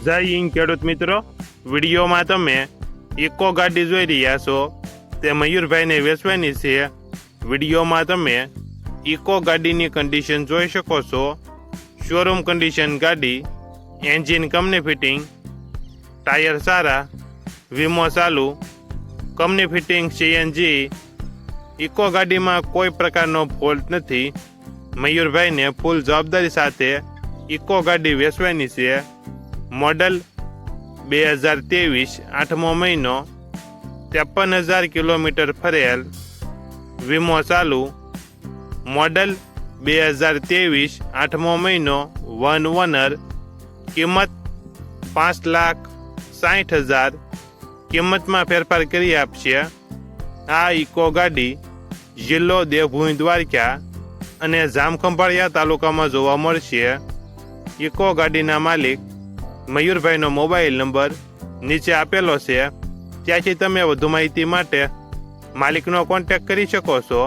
જય હિન્દ ખેડૂત મિત્રો, વિડીયોમાં તમે ઇકો ગાડી જોઈ રહ્યા છો તે મયુરભાઈને વેચવાની છે. વિડીયોમાં તમે ઇકો ગાડીની કન્ડિશન જોઈ શકો છો. શોરૂમ કન્ડિશન ગાડી, એન્જિન કંપની ફિટિંગ, ટાયર સારા, વીમો ચાલુ, કંપની ફિટિંગ સીએનજી. ઇકો ગાડીમાં કોઈ પ્રકારનો ફોલ્ટ નથી. મયુરભાઈને ફૂલ જવાબદારી સાથે ઇકો ગાડી વેચવાની છે. મોડલ 2023, 8મો મહિનો, 53,000 કિલોમીટર ફરેલ, વીમો ચાલુ. મોડલ 2023, 8મો મહિનો, 1 ઓનર, કિંમત 5,60,000. કિંમતમાં ફેરફાર કરી આપશે. આ ઇકો ગાડી જિલ્લો દેવભૂમિ દ્વારકા અને જામખંભાળિયા તાલુકામાં જોવા મળશે. ઇકો ગાડીના માલિક મયુરભાઈનો મોબાઈલ નંબર નીચે આપેલો છે, ત્યાંથી તમે વધુ માહિતી માટે માલિકનો કોન્ટેક્ટ કરી શકો છો.